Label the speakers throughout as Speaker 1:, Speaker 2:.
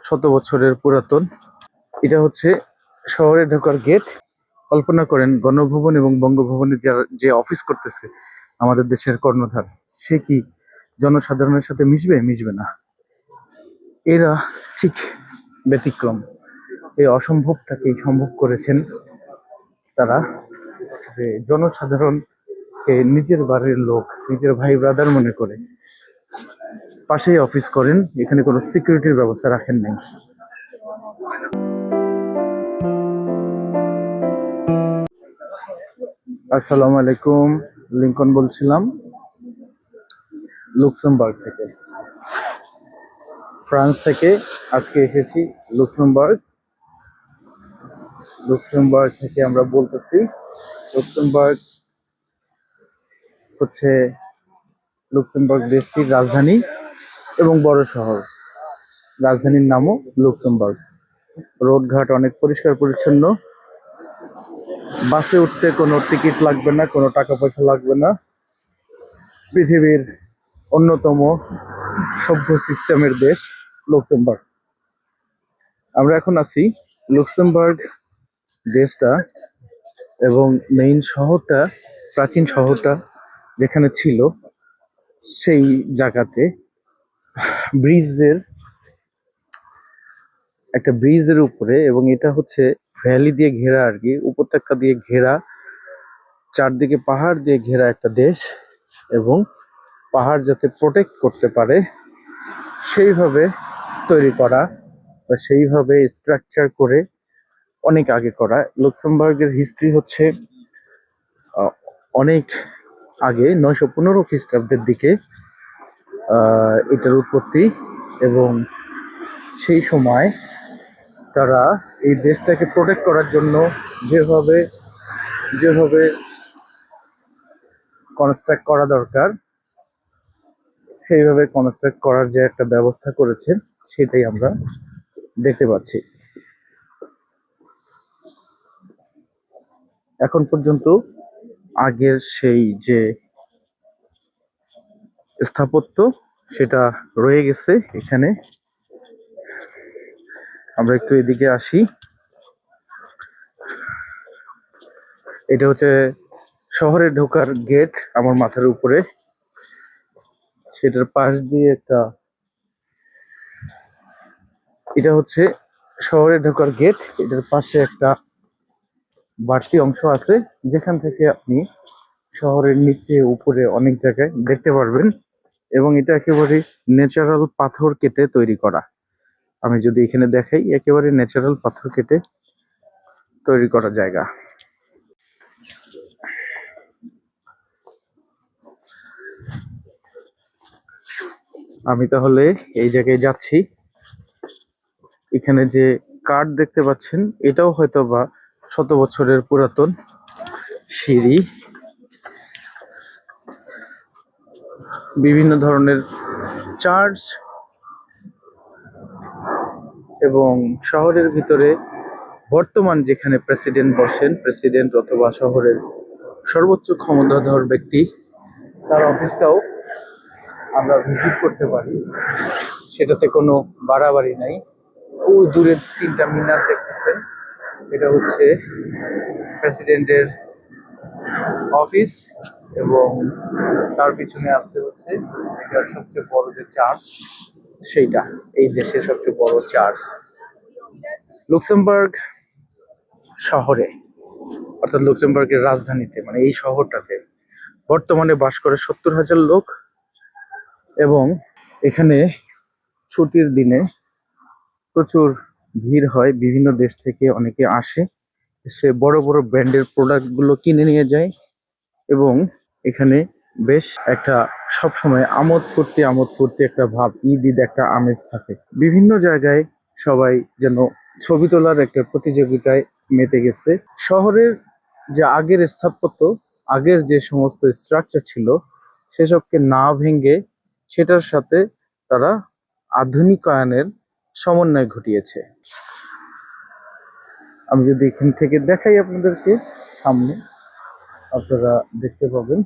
Speaker 1: শত বছরের পুরাতন। এটা হচ্ছে শহরে ঢোকার গেট। কল্পনা করেন গণভবন এবং বঙ্গভবনে যে অফিস করতেছে আমাদের দেশের কর্ণধার, সে কি জনসাধারণের সাথে মিশবে? মিশবে না। এরা ঠিক ব্যতিক্রম। এই অসম্ভবটাকেই সম্ভব করেছেন তারা, যে জনসাধারণকে নিজের বাড়ির লোক, নিজের ভাই ব্রাদার মনে করে পাশেই অফিস করেন, এখানে কোনো সিকিউরিটির ব্যবস্থা রাখেন নাই। আসসালামু আলাইকুম, লিঙ্কন বলছিলাম লুক্সেমবার্গ থেকে, ফ্রান্স থেকে। আজকে এসেছি লুক্সেমবার্গ। লুক্সেমবার্গ থেকে আমরা বলতেছি। লুক্সেমবার্গ হচ্ছে লুক্সেমবার্গ দেশটির রাজধানী এবং বড় শহর। রাজধানীর নামও লুক্সেমবার্গ। রোডঘাট অনেক পরিষ্কার পরিচ্ছন্ন। বাসে উঠতে কোনো টিকিট লাগবে না, কোনো টাকা পয়সা লাগবে না। পৃথিবীর অন্যতম সভ্য সিস্টেমের দেশ লুক্সেমবার্গ। আমরা এখন আছি লুক্সেমবার্গ দেশটা এবং মেইন শহরটা, প্রাচীন শহরটা যেখানে ছিল সেই জায়গাতে একটা ব্রিজের উপরে, এবং এটা হচ্ছে ভ্যালি দিয়ে ঘেরা আর কি, উপত্যকা দিয়ে ঘেরা, চারদিকে পাহাড় দিয়ে ঘেরা একটা দেশ। এবং পাহাড় যাতে প্রোটেক্ট করতে পারে সেইভাবে তৈরি করা বা সেইভাবে স্ট্রাকচার করে অনেক আগে করা। লুক্সেমবার্গের হিস্ট্রি হচ্ছে অনেক আগে, 915 খ্রিস্টাব্দের দিকে এটার উৎপত্তি। এবং সেই সময় তারা এই দেশটাকে প্রোটেক্ট করার জন্য যেভাবে যেভাবে কনস্ট্রাক্ট করা দরকার সেইভাবে কনস্ট্রাক্ট করার যে একটা ব্যবস্থা করেছে, সেটাই আমরা দেখতে পাচ্ছি। এখন পর্যন্ত আগের সেই যে স্থাপত্য সেটা রয়ে গেছে এখানে। আমরা একটু এদিকে আসি। এটা হচ্ছে শহরে ঢোকার গেট আমার মাথার উপরে। সেটার পাশ দিয়ে এটা হচ্ছে শহরে ঢোকার গেট। এটার পাশে একটা বাড়তি অংশ আছে যেখান থেকে আপনি শহরের নিচে উপরে অনেক জায়গায় দেখতে পারবেন। এবং এটা একেবারে ন্যাচারাল পাথর কেটে তৈরি করা। আমি যদি এখানে দেখাই, একেবারে ন্যাচারাল পাথর কেটে তৈরি করা জায়গা। আমি তাহলে এই জায়গায় যাচ্ছি। এখানে যে কাঠ দেখতে পাচ্ছেন, এটাও হয়তো বা শত বছরের পুরাতন সিঁড়ি। বিভিন্ন ধরনের চার্চ এবং শহরের ভিতরে বর্তমান যেখানে প্রেসিডেন্ট বসেন, প্রেসিডেন্ট অথবা শহরের সর্বোচ্চ ক্ষমতাধর ব্যক্তি, তার অফিসটাও আমরা ভিজিট করতে পারি। সেটাতে কোনো বাড়াবাড়ি নাই। ওই দূরের 3টা মিনার দেখতেছেন, এটা হচ্ছে প্রেসিডেন্টের অফিস। এবং তার পিছনে আছে হচ্ছে এটার সবচেয়ে বড় যে চার্চ, সেইটা এই দেশের সবচেয়ে বড় চার্চ। লুক্সেমবার্গ শহরে, অর্থাৎ লুক্সেমবার্গের রাজধানীতে, মানে এই শহরটাতে বর্তমানে বাস করে 70,000 লোক। এবং এখানে ছুটির দিনে প্রচুর ভিড় হয়। বিভিন্ন দেশ থেকে অনেকে আসে, সে বড় বড় ব্র্যান্ডের প্রোডাক্ট গুলো কিনে নিয়ে যায়। এবং এখানে বেশ একটা সবসময় আমোদ ফুর্তি একটা ভাব, ঈদ ঈদ একটা আমেজ থাকে। বিভিন্ন জায়গায় সবাই যেন ছবি তোলার একটা প্রতিযোগিতায় মেতে গেছে। শহরের যে আগের স্থাপত্য, আগের যে সমস্ত স্ট্রাকচার ছিল, সেসবকে না ভেঙে সেটার সাথে তারা আধুনিকায়নের সমন্বয় ঘটিয়েছে। আমি যদি এখান থেকে দেখাই আপনাদেরকে, সামনে আপনারা দেখতে পাবেন।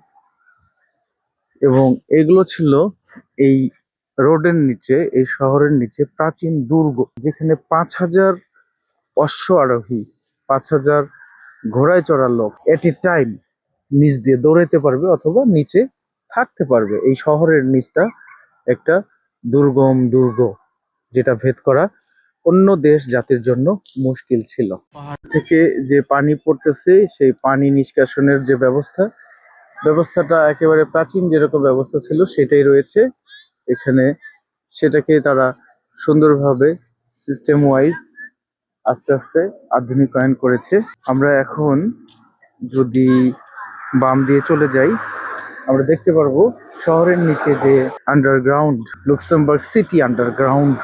Speaker 1: এবং এগুলো ছিল এই রোডের নিচে, এই শহরের নিচে প্রাচীন দুর্গ, যেখানে 5,000 অশ্ব আরোহী, 5,000 ঘোড়ায় চড়া লোক এট এ টাইম নিচ দিয়ে দৌড়াইতে পারবে অথবা নিচে থাকতে পারবে। এই শহরের নিচটা একটা দুর্গম দুর্গ, যেটা ভেদ করা অন্য দেশ জাতির জন্য মুশকিল ছিল। পাহাড় থেকে যে পানি পড়তেছে, সেই পানি নিষ্কাশনের যে ব্যবস্থাটা একেবারে প্রাচীন যেরকম ব্যবস্থা ছিল সেটাই রয়েছে এখানে। সেটাকে তারা সুন্দরভাবে সিস্টেম ওয়াইজ আস্তে আস্তে আধুনিকায়ন করেছে। আমরা এখন যদি বাম দিয়ে চলে যাই, আমরা দেখতে পারবো শহরের নিচে যে আন্ডারগ্রাউন্ড, লুক্সেমবার্গ সিটি আন্ডারগ্রাউন্ড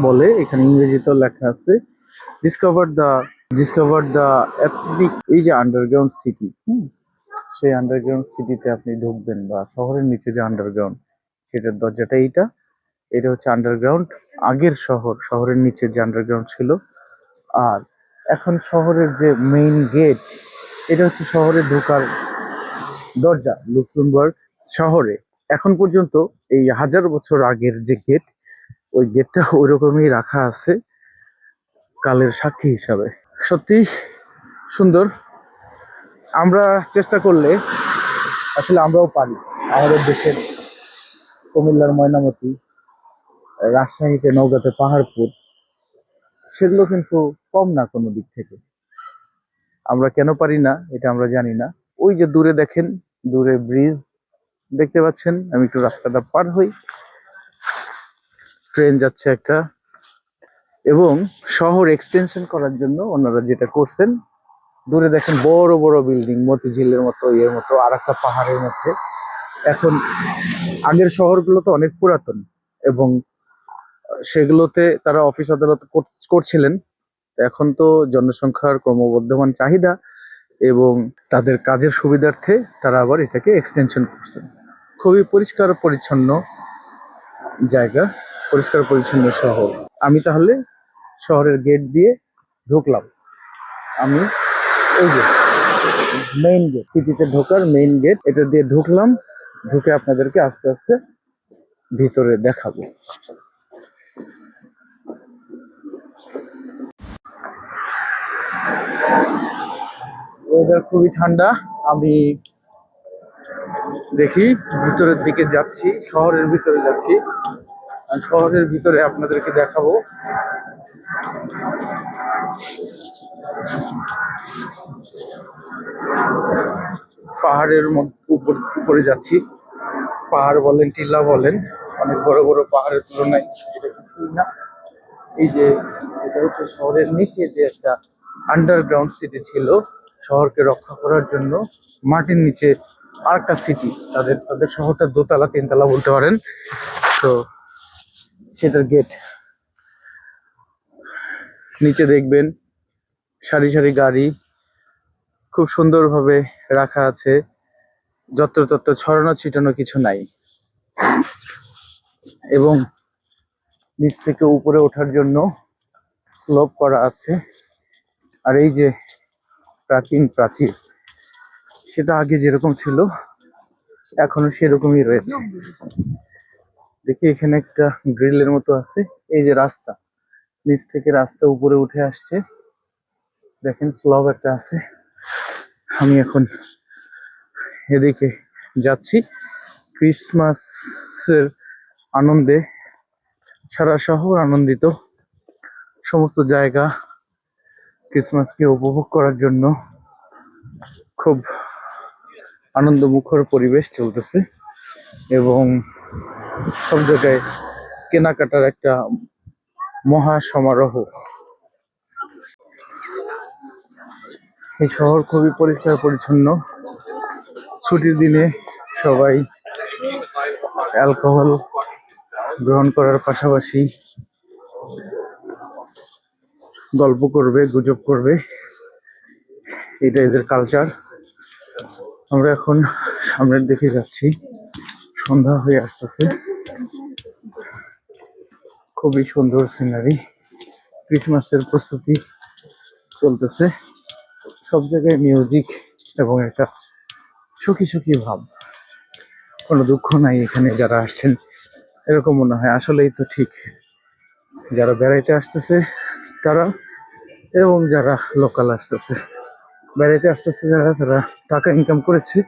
Speaker 1: বলে, এখানে ইংরেজিতেও লেখা আছে ডিসকভার দ্য এথনিক, এই যে আন্ডারগ্রাউন্ড সিটি। সেই আন্ডারগ্রাউন্ড সিটিতে আপনি ঢুকবেন, বা শহরের নিচে যে আন্ডারগ্রাউন্ড, সেটার দরজাটা এটা হচ্ছে আন্ডারগ্রাউন্ড। আগের শহরের নিচে যে আন্ডারগ্রাউন্ড ছিল। আর এখন শহরের যে মেইন গেট, এটা হচ্ছে শহরে ঢোকার দরজা। লুক্সেমবার্গ শহরে এখন পর্যন্ত এই 1000 বছর আগের যে গেট, ওই গেটটা ওইরকমই রাখা আছে কালের সাক্ষী হিসাবে। সত্যি সুন্দর। আমরা চেষ্টা করলে আসলে আমরাও পারি। আমাদের দেশের কুমিল্লার ময়নামতি, রাজশাহীতে নওগাঁতে পাহাড়পুর, সেগুলো কিন্তু কম না কোনো দিক থেকে। আমরা কেন পারি না এটা আমরা জানি না। ওই যে দূরে দেখেন, দূরে ব্রিজ দেখতে পাচ্ছেন। আমি একটু রাস্তাটা পার হই, ট্রেন যাচ্ছে একটা। এবং শহর এক্সটেনশন করার জন্য ওনারা যেটা করছেন, দূরে দেখেন বড় বড় বিল্ডিং, মতিঝিলের মতো, ইয়ের মতো, আর একটা পাহাড়ের মধ্যে। এখন আগের শহরগুলো তো অনেক পুরাতন, এবং সেগুলোতে তারা অফিস আদালত করছিলেন। এখন তো জনসংখ্যার ক্রমবর্ধমান চাহিদা এবং তাদের কাজের সুবিধার্থে তারা আবার এটাকে এক্সটেনশন করছেন। খুবই পরিষ্কার পরিচ্ছন্ন জায়গা, পরিষ্কার পরিচ্ছন্ন শহর। আমি তাহলে শহরের গেট দিয়ে ঢুকলাম। আমি এই যে মেইন গেট, সিটিতে ঢোকার মেইন গেট, এটা দিয়ে ঢুকলাম। ঢুকে আপনাদেরকে আস্তে আস্তে ভিতরে দেখাবো। ওয়েদার খুবই ঠান্ডা। আমি দেখি ভিতরের দিকে যাচ্ছি, শহরের ভিতরে যাচ্ছি। আর শহরের ভিতরে আপনাদেরকে দেখাবো। পাহাড়ের উপরে যাচ্ছি। পাহাড় বলেন, টিলা বলেন, অনেক বড় বড় পাহাড়ের তুলনায় এটা কিছুই না। এই যে এটা হচ্ছে শহরের নিচে যে একটা আন্ডারগ্রাউন্ড সিটি ছিল, শহরকে রক্ষা করার জন্য মাটির নিচে আরেকটা সিটি, তাদের শহরটা দোতলা তিনতলা বলতে পারেন। তো সেটার গেট নিচে দেখবেন সারি সারি গাড়ি খুব সুন্দরভাবে রাখা আছে, যত্রতত্র ছড়ানো ছিটানো কিছু নাই। এবং নিচ থেকে উপরে ওঠার জন্য স্লোপ করা আছে। আর এই যে প্রাচীর, সেটা আগে যেরকম ছিল এখনো সেরকমই রয়েছে। দেখি এখানে একটা গ্রিলের মতো আছে। এই যে রাস্তা, নিচ থেকে রাস্তা উপরে উঠে আসছে, দেখেন স্লব একটা আছে। আমি এখন এদিকে যাচ্ছি। ক্রিসমাসের আনন্দে সারা শহর আনন্দিত। সমস্ত জায়গা ক্রিসমাসকে উপভোগ করার জন্য খুব আনন্দমুখর পরিবেশ চলতেছে, এবং সব জায়গায় কেনাকাটার একটা মহা সমারোহ। এই শহর খুবই পরিষ্কার পরিচ্ছন্ন। ছুটির দিনে সবাই অ্যালকোহল গ্রহণ করার পাশাপাশি গল্প করবে, গুজব করবে, এটা এদের কালচার। আমরা এখন সামনের দিকে যাচ্ছি, সন্ধ্যা হয়ে আসতেছে। খুবই সুন্দর সিনারি, ক্রিসমাসের প্রস্তুতি চলতেছে। সব জায়গায় মিউজিক এবং একটা সুখী সুখী ভাব, কোনো দুঃখ নাই এখানে যারা আসছেন এরকম মনে হয়। আসলেই তো ঠিক, যারা বেড়াইতে আসতেছে তারা, এবং যারা লোকাল আসতেছে। বেড়াইতে আসতেছে যারা, তারা টাকা ইনকাম করেছে,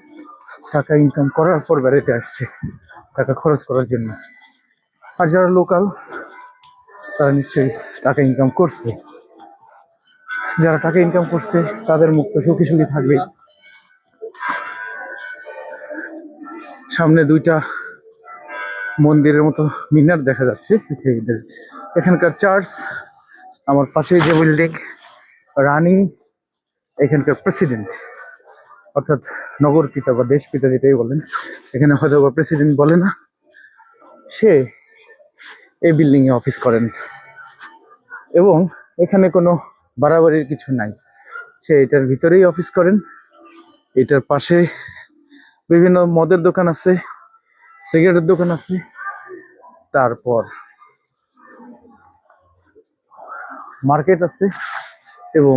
Speaker 1: টাকা ইনকাম করার পর বেড়াইতে আসছে টাকা খরচ করার জন্য। আর যারা লোকাল, তারা নিশ্চয়ই টাকা ইনকাম করছে। যারা টাকা ইনকাম করছে তাদের মুখ তো সুখী সুখী থাকবে। সামনে দুইটা মন্দিরের মতো মিনার দেখা যাচ্ছে পৃথিবীদের। এখানকার চার্চ, আমার পাশে যে বিল্ডিং রানিং, এখানকার প্রেসিডেন্ট, অর্থাৎ নগর পিতা বা দেশ পিতা যেটাই বলেন, এখানে হয়তো বা প্রেসিডেন্ট বলে না, সে এই বিল্ডিং এ অফিস করেন। এবং এখানে কোনো বাড়াবাড়ির কিছু নাই, সে এটার ভিতরেই অফিস করেন। এটার পাশে বিভিন্ন মদের দোকান আছে, সিগারেটের দোকান আছে, তারপর মার্কেট আছে। এবং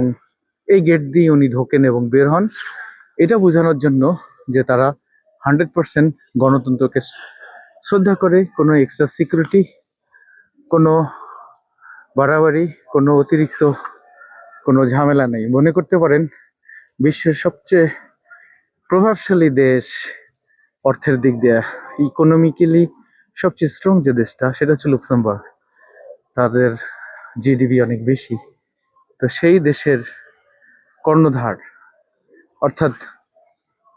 Speaker 1: এই গেট দিয়ে উনি ঢোকেন এবং বের হন, এটা বোঝানোর জন্য যে তারা 100% গণতন্ত্রকে শ্রদ্ধা করে। কোনো এক্সট্রা সিকিউরিটি, কোনো বাড়াবাড়ি, কোনো অতিরিক্ত কোনো ঝামেলা নেই। মনে করতে পারেন বিশ্বের সবচেয়ে প্রভাবশালী দেশ, অর্থের দিক দিয়ে ইকোনমিক্যালি সবচেয়ে স্ট্রং যে দেশটা, সেটা হচ্ছে লুক্সেমবার্গ। তাদের জিডিপি অনেক বেশি। তো সেই দেশের কর্ণধার, অর্থাৎ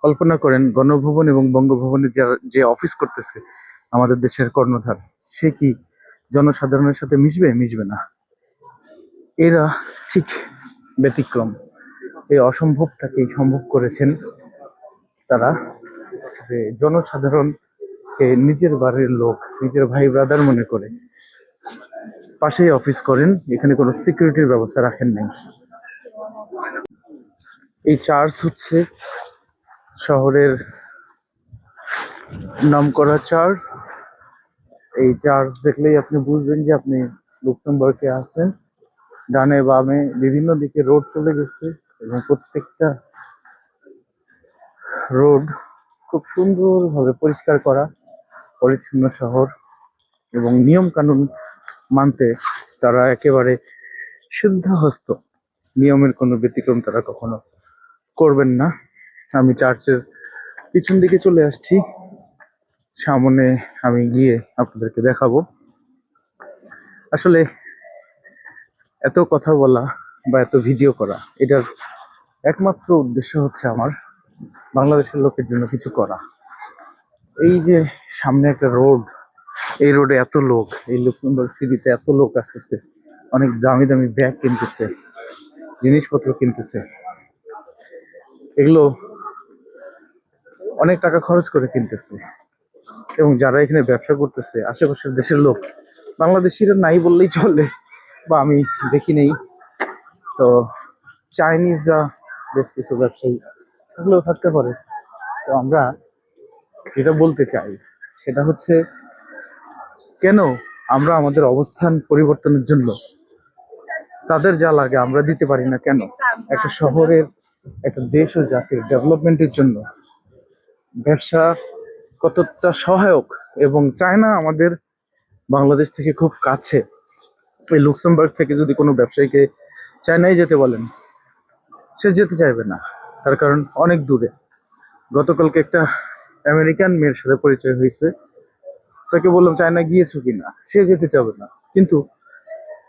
Speaker 1: কল্পনা করেন গণভবন এবং বঙ্গভবনে যে অফিস করতেছে আমাদের দেশের কর্ণধার, সে কি জনসাধারণের সাথে মিশবে? মিশবে না। এরা ঠিক ব্যতিক্রম। এই অসম্ভবটাকেই সম্ভব করেছেন তারা, যে জনসাধারণকে নিজের বাড়ির লোক, নিজের ভাই ব্রাদার মনে করে পাশেই অফিস করেন। এখানে কোনো সিকিউরিটির ব্যবস্থা রাখেন নাই। এই চার্চ হচ্ছে শহরের নামকরা চার্চ। এই চার্চ দেখলেই আপনি বুঝবেন যে আপনি লুক্সেমবার্গে আছেন। ডানে বামে বিভিন্ন দিকে রোড চলে গেছে, এবং প্রত্যেকটা রোড খুব সুন্দরভাবে পরিষ্কার করা, পরিচ্ছন্ন শহর। এবং নিয়ম কানুন মানতে তারা একেবারে সিদ্ধহস্ত, নিয়মের কোনো ব্যতিক্রম তারা কখনো করবেন না। আমি চার্চের পিছন দিকে চলে আসছি, সামনে আমি গিয়ে আপনাদেরকে দেখাবো। আসলে এত কথা বলা বা এত ভিডিও করা, এটার একমাত্র উদ্দেশ্য হচ্ছে আমার বাংলাদেশের লোকের জন্য কিছু করা। এই যে সামনে একটা রোড, এই রোডে এত লোক, এই লুক্সেমবার্গ সিটিতে এত লোক আসতেছে, অনেক দামি দামি ব্যাগ কিনতেছে, জিনিসপত্র কিনতেছে। এগুলো অনেক টাকা খরচ করে কিনতেছে। এবং যারা এখানে ব্যবসা করতেছে আশেপাশের দেশের লোক, বাংলাদেশিরা নাই বললেই চলে, বা আমি দেখি নেই। তো চাইনিজরা বেশ কিছু ব্যবসায়ী এগুলোও থাকতে পারে। তো আমরা যেটা বলতে চাই সেটা হচ্ছে, কেন আমরা আমাদের অবস্থান পরিবর্তনের জন্য তাদের যা লাগে আমরা দিতে পারি না? কেন একটা শহরের, একটা দেশ ও জাতির ডেভেলপমেন্টের জন্য ব্যবসা কতটা সহায়ক? এবং চায়না আমাদের বাংলাদেশ থেকে খুব কাছে। এই লুক্সেমবার্গ থেকে যদি কোনো ব্যবসায়ীকে চায়নায় যেতে বলেন, সে যেতে চাইবে না, তার কারণ অনেক দূরে। গতকালকে একটা আমেরিকান মেয়ের সাথে পরিচয় হয়েছে, তাকে বললাম চায়না গিয়েছো কিনা, সে যেতে চাবে না। কিন্তু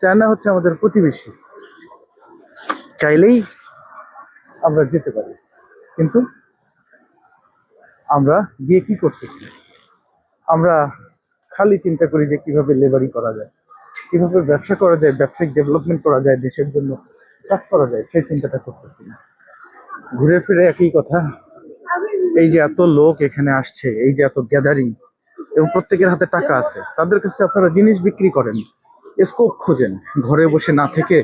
Speaker 1: চায়না হচ্ছে আমাদের প্রতিবেশী, চাইলেই আমরা যেতে পারি। কিন্তু আমরা গিয়ে কি করতেছি? আমরা খালি চিন্তা করি যে কিভাবে লেবারি করা যায়, কিভাবে ব্যবসা করা যায়, ব্যবসায়িক ডেভেলপমেন্ট করা যায়, দেশের জন্য কাজ করা যায়, সেই চিন্তাটা করতেছি না। ঘুরে ফিরে একই কথা। এই যে এত লোক এখানে আসছে, এই যে এত গ্যাদারিং, এবং প্রত্যেকের হাতে টাকা আছে, তাদের কাছে আপনারা জিনিস বিক্রি করেন, স্কোপ খোঁজেন। ঘরে বসে না থেকে,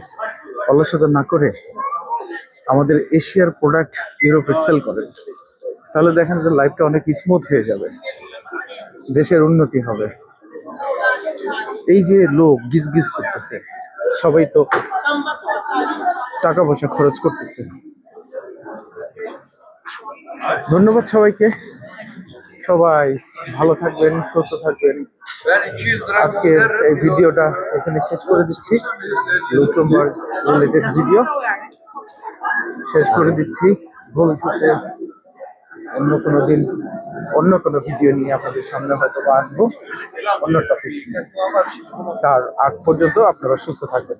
Speaker 1: অলসতা না করে আমাদের এশিয়ার প্রোডাক্ট ইউরোপে সেল করেন। তাহলে দেখেন যে লাইফটা অনেক স্মুথ হয়ে যাবে, দেশের উন্নতি হবে। এই যে লোক গিজ গিজ করতেছে, সবাই তো টাকা পয়সা খরচ করতেছে। ধন্যবাদ সবাইকে। সবাই ভালো থাকবেন, সুস্থ থাকবেন। আজকের এই ভিডিওটা এখানে শেষ করে দিচ্ছি। লুক্সেমবার্গ রিলেটেড ভিডিও শেষ করে দিচ্ছি। ভবিষ্যতে অন্য কোনো দিন অন্য কোনো ভিডিও নিয়ে আপনাদের সামনে হয়তো বা আসবো অন্য টপিক নিয়ে। তার আগ পর্যন্ত আপনারা সুস্থ থাকবেন।